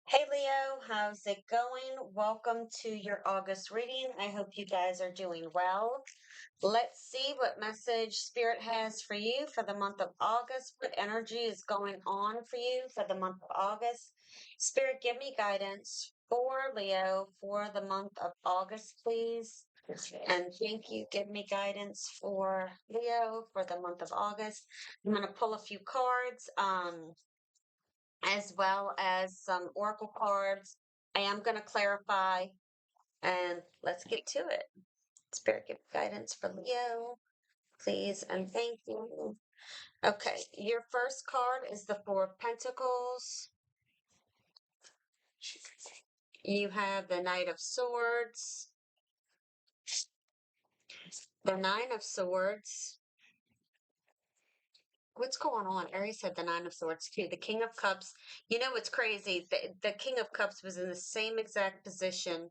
Hey Leo, how's it going? Welcome to your August reading. I hope you guys are doing well. Let's see what message Spirit has for you for the month of August. What energy is going on for you for the month of August? Spirit, give me guidance for Leo for the month of August, please. And thank you. Give me guidance for Leo for the month of August. I'm going to pull a few cards. As well as some oracle cards. I am going to clarify and let's get to it. Spirit, give guidance for Leo, please, and thank you. Okay, your first card is the Four of Pentacles. You have the Knight of Swords, the Nine of Swords. What's going on? Aries had the Nine of Swords too. The King of Cups. You know what's crazy? The King of Cups was in the same exact position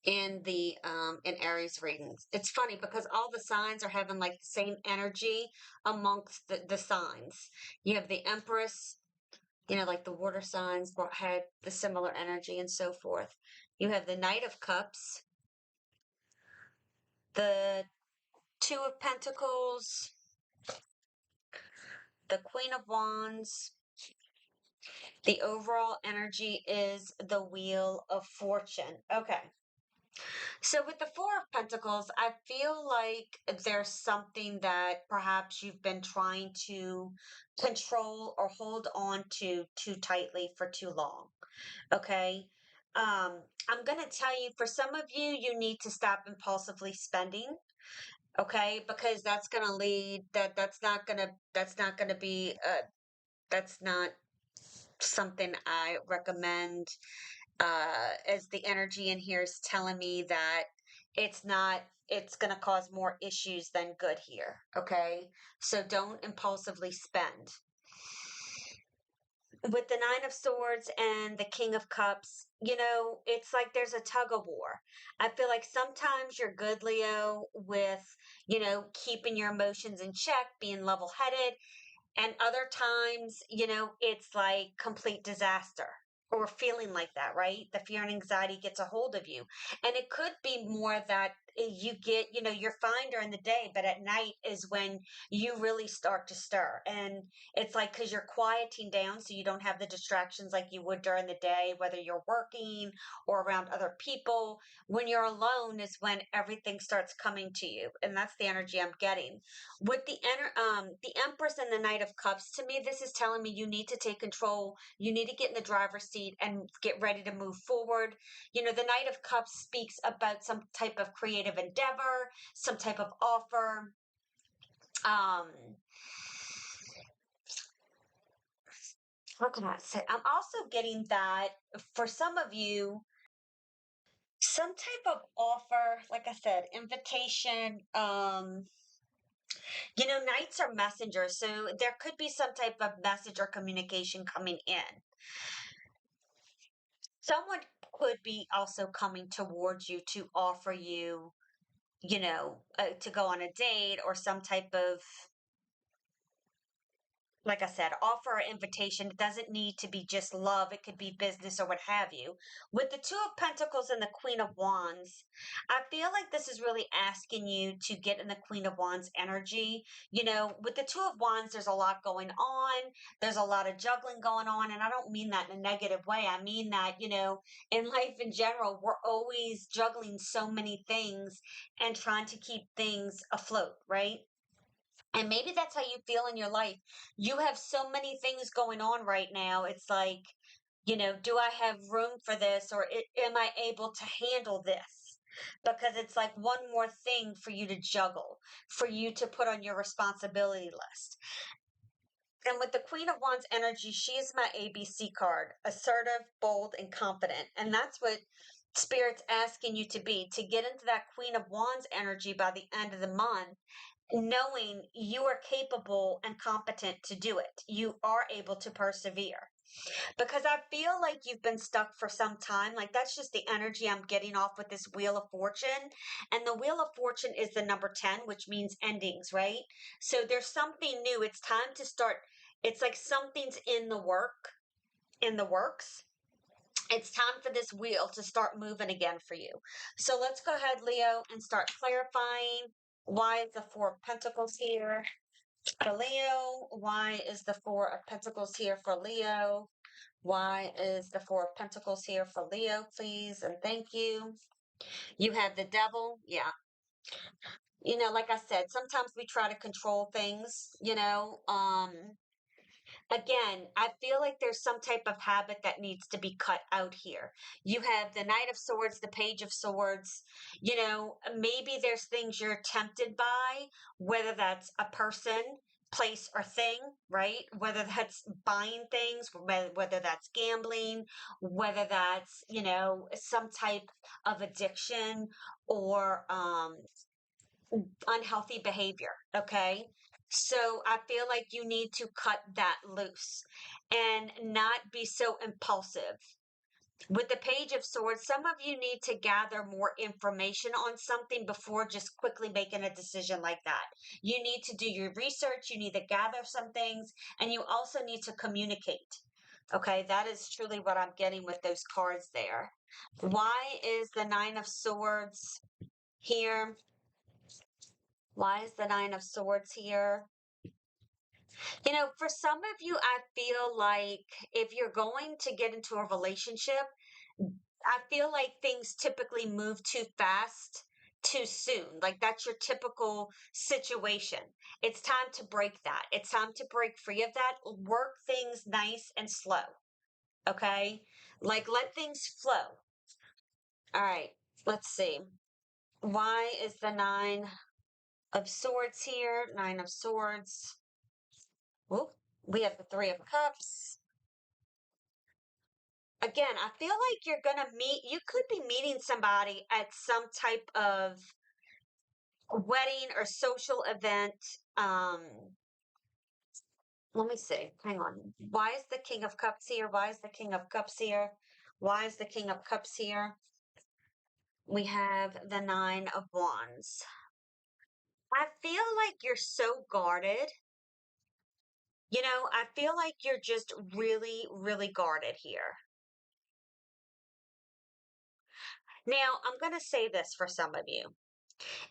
in the in Aries readings. It's funny because all the signs are having like the same energy amongst the signs. You have the Empress, like the water signs had the similar energy and so forth. You have the Knight of Cups, the Two of Pentacles, the Queen of Wands. The overall energy is the Wheel of Fortune. Okay. So with the Four of Pentacles, I feel like there's something that perhaps you've been trying to control or hold on to too tightly for too long. Okay. I'm going to tell you, for some of you, you need to stop impulsively spending. Okay. Because that's going to lead that's not going to be, that's not something I recommend. As the energy in here is telling me that it's not, it's going to cause more issues than good here. Okay. So don't impulsively spend. With the Nine of Swords and the King of Cups, it's like there's a tug of war. I feel like sometimes you're good, Leo, with, keeping your emotions in check, being level headed. And other times, it's like complete disaster or feeling like that, right? The fear and anxiety gets a hold of you. And it could be more that you get, you're fine during the day, but at night is when you really start to stir. And it's like because you're quieting down so you don't have the distractions like you would during the day, whether you're working or around other people. When you're alone is when everything starts coming to you. And that's the energy I'm getting. With the Empress and the Knight of Cups, to me, this is telling me you need to take control. You need to get in the driver's seat and get ready to move forward. The Knight of Cups speaks about some type of creative endeavor, some type of offer. Um, how can I say? I'm also getting that for some of you, some type of offer, like I said, invitation. Knights are messengers, so there could be some type of message or communication coming in. Someone could be also coming towards you to offer you, to go on a date or some type of, like I said, offer or invitation. It doesn't need to be just love. It could be business or what have you. With the Two of Pentacles and the Queen of Wands, I feel like this is really asking you to get in the Queen of Wands energy. With the Two of Wands, there's a lot going on. There's a lot of juggling going on. And I don't mean that in a negative way. I mean that, in life in general, we're always juggling so many things and trying to keep things afloat, right? And maybe that's how you feel in your life. You have so many things going on right now. It's like, do I have room for this or am I able to handle this? Because it's like one more thing for you to juggle, for you to put on your responsibility list. And with the Queen of Wands energy, she is my ABC card: assertive, bold, and confident. And that's what Spirit's asking you to be, to get into that Queen of Wands energy by the end of the month, knowing you are capable and competent to do it. You are able to persevere. Because I feel like you've been stuck for some time. Like that's just the energy I'm getting off with this Wheel of Fortune. And the Wheel of Fortune is the number 10, which means endings, right? So there's something new. It's time to start. It's like something's in the works. It's time for this wheel to start moving again for you. So let's go ahead, Leo, and start clarifying why is the Four of Pentacles here for Leo? Why is the Four of Pentacles here for Leo? Why is the Four of Pentacles here for Leo, please? And thank you. You have the Devil. Yeah. Like I said, sometimes we try to control things, again, I feel like there's some type of habit that needs to be cut out here. You have the Knight of Swords, the Page of Swords. Maybe there's things you're tempted by, whether that's a person, place, or thing, right? Whether that's buying things, whether that's gambling, whether that's, some type of addiction or unhealthy behavior. Okay. So I feel like you need to cut that loose and not be so impulsive. With the Page of Swords, some of you need to gather more information on something before just quickly making a decision like that. You need to do your research, you need to gather some things, and you also need to communicate. Okay, that is truly what I'm getting with those cards there. Why is the Nine of Swords here? Why is the Nine of Swords here? For some of you, I feel like if you're going to get into a relationship, I feel like things typically move too fast, too soon. Like that's your typical situation. It's time to break that. It's time to break free of that. Work things nice and slow. Okay? Like let things flow. All right, let's see. Why is the Nine of Swords here? Nine of Swords. Whoop. We have the Three of Cups. Again, I feel like you could be meeting somebody at some type of wedding or social event. Let me see. Hang on. Why is the King of Cups here? Why is the King of Cups here? Why is the King of Cups here? We have the Nine of Wands. I feel like you're so guarded. I feel like you're just really, really guarded here. Now, I'm going to say this for some of you.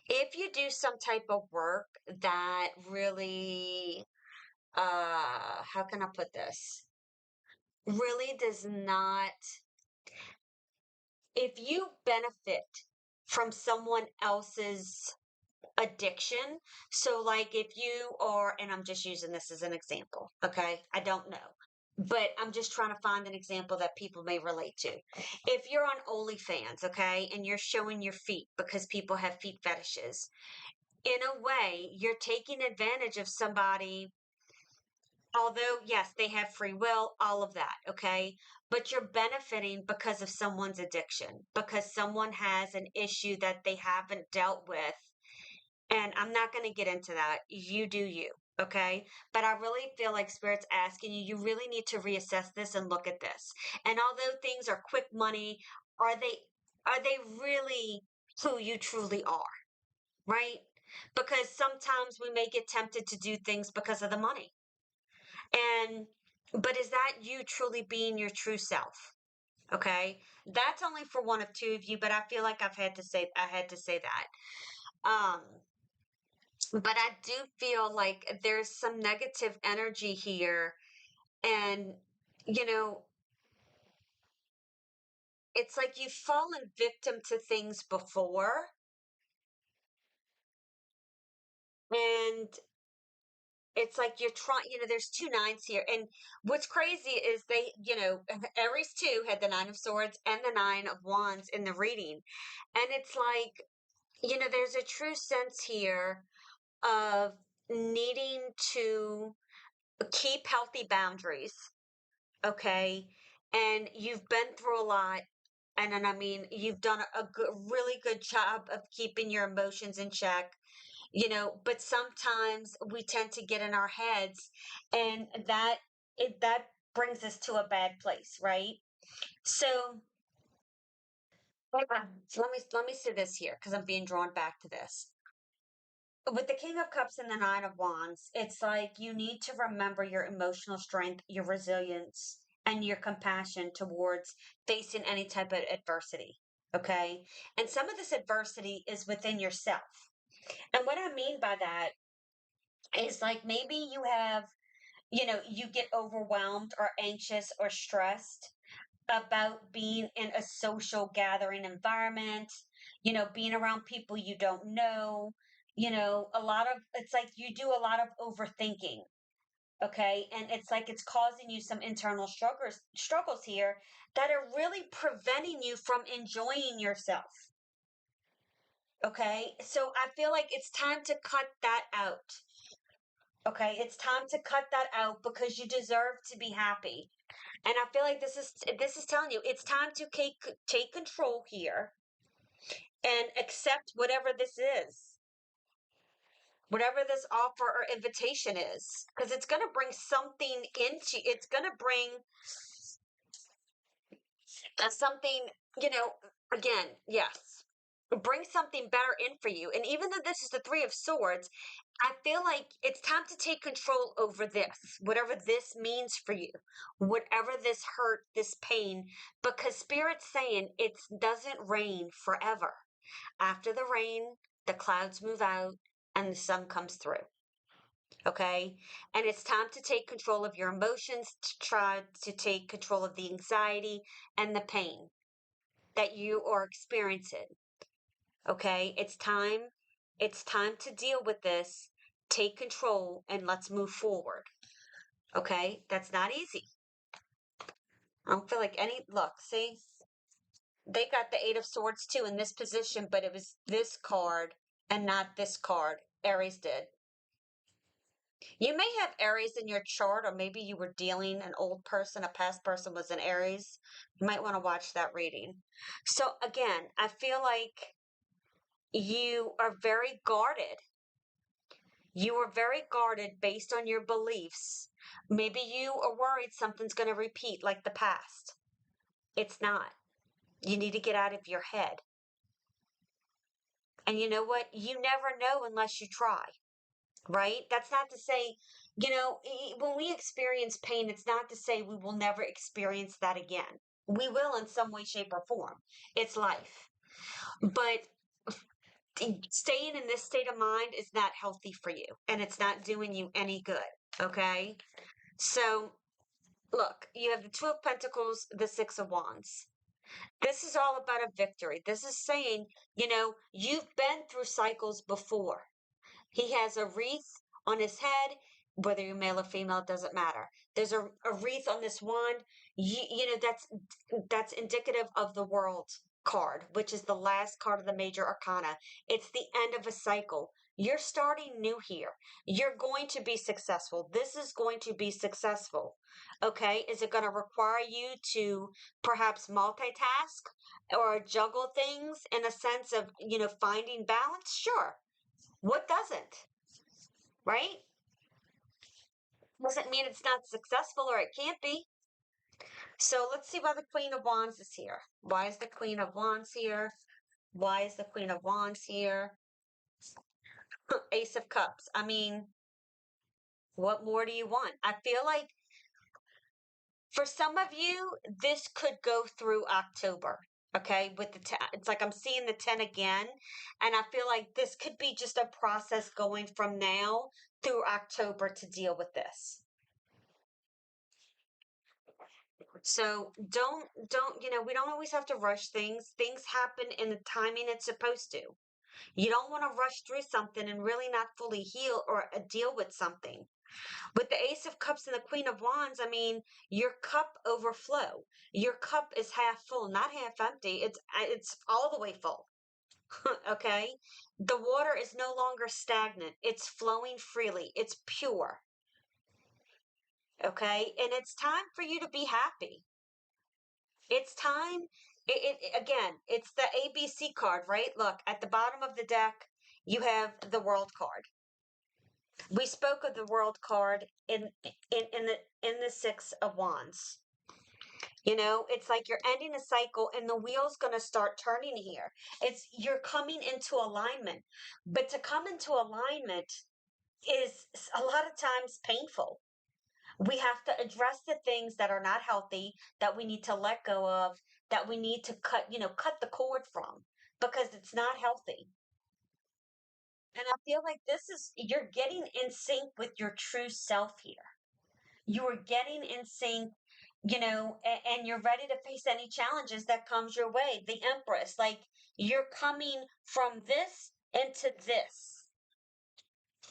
If you do some type of work that really, how can I put this? Really does not, if you benefit from someone else's addiction, so like if you are, and I'm just using this as an example, okay? I don't know. But I'm just trying to find an example that people may relate to. If you're on OnlyFans, okay, and you're showing your feet because people have feet fetishes, in a way, you're taking advantage of somebody, although, yes, they have free will, all of that, okay? But you're benefiting because of someone's addiction, because someone has an issue that they haven't dealt with. And I'm not going to get into that. You do you, okay? But I really feel like Spirit's asking you, you really need to reassess this and look at this. And although things are quick money, are they really who you truly are, right? Because sometimes we may get tempted to do things because of the money. But is that you truly being your true self? Okay. That's only for one of two of you, but I feel like I had to say that. Um, but I do feel like there's some negative energy here. And, you know, it's like you've fallen victim to things before. And it's like you're trying, there's two nines here. And what's crazy is Aries 2 had the Nine of Swords and the Nine of Wands in the reading. And it's like, there's a true sense here of needing to keep healthy boundaries. Okay. And you've been through a lot. And I mean, you've done a really good job of keeping your emotions in check, but sometimes we tend to get in our heads and that brings us to a bad place, right? So let me say this here because I'm being drawn back to this. With the King of Cups and the Nine of Wands, it's like you need to remember your emotional strength, your resilience, and your compassion towards facing any type of adversity. Okay. And some of this adversity is within yourself. And what I mean by that is like maybe you have, you get overwhelmed or anxious or stressed about being in a social gathering environment, being around people you don't know, a lot of it's like you do a lot of overthinking. Okay, and it's like it's causing you some internal struggles here that are really preventing you from enjoying yourself. Okay, so I feel like it's time to cut that out. Okay, it's time to cut that out because you deserve to be happy. And I feel like this is telling you it's time to take control here and accept whatever this is, whatever this offer or invitation is, because it's going to bring something into. It's going to bring something, you know. Again, yes, bring something better in for you. And even though this is the Three of Swords, I feel like it's time to take control over this, whatever this means for you, whatever this hurt, this pain, because Spirit's saying it doesn't rain forever. After the rain, the clouds move out and the sun comes through. Okay. And it's time to take control of your emotions, to try to take control of the anxiety and the pain that you are experiencing. Okay, it's time. It's time to deal with this. Take control and let's move forward. Okay, that's not easy. I don't feel like any look. See, they got the Eight of Swords too in this position, but it was this card and not this card. Aries did. You may have Aries in your chart, or maybe you were dealing an old person, a past person was an Aries. You might want to watch that reading. So again, I feel like you are very guarded. You are very guarded based on your beliefs. Maybe you are worried something's going to repeat like the past. It's not. You need to get out of your head. And you know what? You never know unless you try, right? That's not to say, when we experience pain, it's not to say we will never experience that again. We will in some way, shape, or form. It's life. But staying in this state of mind is not healthy for you and it's not doing you any good. Okay. So look, you have the Two of Pentacles, the Six of Wands. This is all about a victory. This is saying, you've been through cycles before. He has a wreath on his head, whether you're male or female, it doesn't matter. There's a wreath on this wand. That's indicative of the world card, which is the last card of the major arcana. It's the end of a cycle. You're starting new here. You're going to be successful. This is going to be successful. Okay. Is it going to require you to perhaps multitask or juggle things in a sense of, finding balance? Sure. What doesn't? Right? Doesn't mean it's not successful or it can't be. So let's see why the Queen of Wands is here. Why is the Queen of Wands here? Why is the Queen of Wands here? Ace of Cups. I mean, what more do you want? I feel like for some of you, this could go through October. Okay, with the 10, it's like I'm seeing the 10 again, and I feel like this could be just a process going from now through October to deal with this. So don't, we don't always have to rush things. Things happen in the timing it's supposed to. You don't want to rush through something and really not fully heal or deal with something. With the Ace of Cups and the Queen of Wands, I mean, your cup overflow. Your cup is half full, not half empty. It's all the way full. Okay? The water is no longer stagnant. It's flowing freely. It's pure. Okay? And it's time for you to be happy. It's time. Again, it's the ABC card, right? Look, at the bottom of the deck, you have the World card. We spoke of the World card in the Six of Wands. It's like you're ending a cycle and the wheel's going to start turning here. You're coming into alignment. But to come into alignment is a lot of times painful. We have to address the things that are not healthy, that we need to let go of, that we need to cut the cord from, because it's not healthy. And I feel like you're getting in sync with your true self here. You are getting in sync, and you're ready to face any challenges that comes your way. The Empress, like, you're coming from this into this.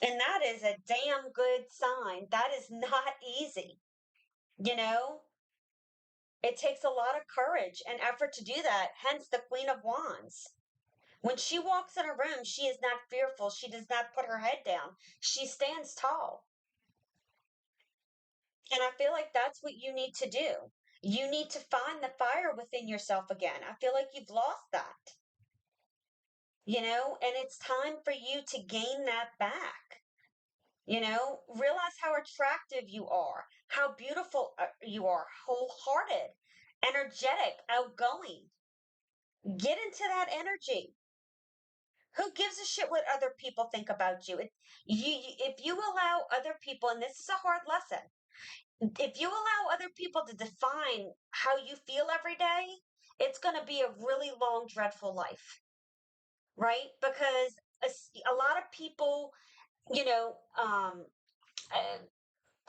And that is a damn good sign. That is not easy. You know, it takes a lot of courage and effort to do that. Hence the Queen of Wands. When she walks in a room, she is not fearful. She does not put her head down. She stands tall. And I feel like that's what you need to do. You need to find the fire within yourself again. I feel like you've lost that, and it's time for you to gain that back. Realize how attractive you are, how beautiful you are, wholehearted, energetic, outgoing. Get into that energy. Who gives a shit what other people think about you? If you allow other people, and this is a hard lesson, if you allow other people to define how you feel every day, it's going to be a really long, dreadful life, right? Because a lot of people, you know, uh,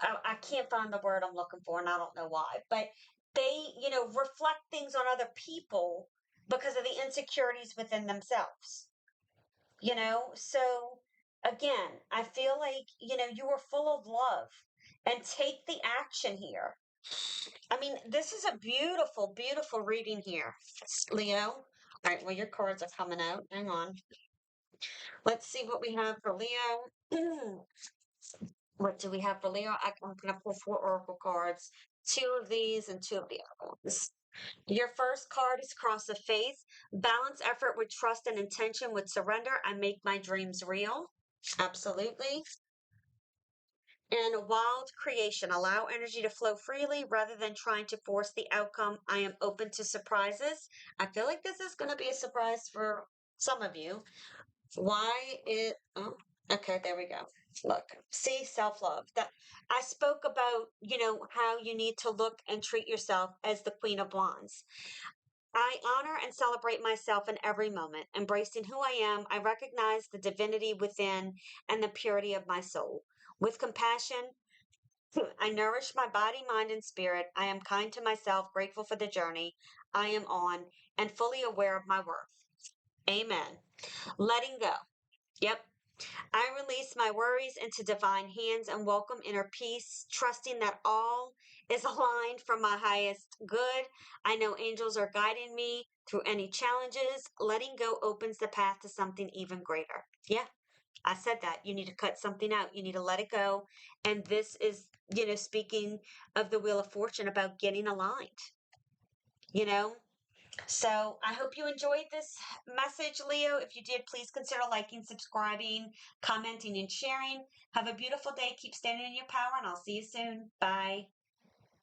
I can't find the word I'm looking for, and I don't know why, but they, reflect things on other people because of the insecurities within themselves, So again, I feel like, you are full of love, and take the action here. I mean, this is a beautiful, beautiful reading here, Leo. All right, well, your cards are coming out. Hang on. Let's see what we have for Leo. What do we have for Leo? I'm going to pull 4 oracle cards, 2 of these and 2 of the other ones. Your first card is Cross of Faith. Balance effort with trust and intention with surrender. I make my dreams real. Absolutely. And Wild Creation. Allow energy to flow freely rather than trying to force the outcome. I am open to surprises. I feel like this is going to be a surprise for some of you. Oh, okay, there we go. Look, see, self-love. That I spoke about, how you need to look and treat yourself as the Queen of Wands. I honor and celebrate myself in every moment. Embracing who I am, I recognize the divinity within and the purity of my soul. With compassion, I nourish my body, mind, and spirit. I am kind to myself, grateful for the journey I am on, and fully aware of my worth. Amen. Letting go. Yep. I release my worries into divine hands and welcome inner peace, trusting that all is aligned for my highest good. I know angels are guiding me through any challenges. Letting go opens the path to something even greater. Yeah, I said that. You need to cut something out. You need to let it go. And this is, speaking of the Wheel of Fortune, about getting aligned, you know? So I hope you enjoyed this message, Leo. If you did, please consider liking, subscribing, commenting, and sharing. Have a beautiful day. Keep standing in your power, and I'll see you soon. Bye.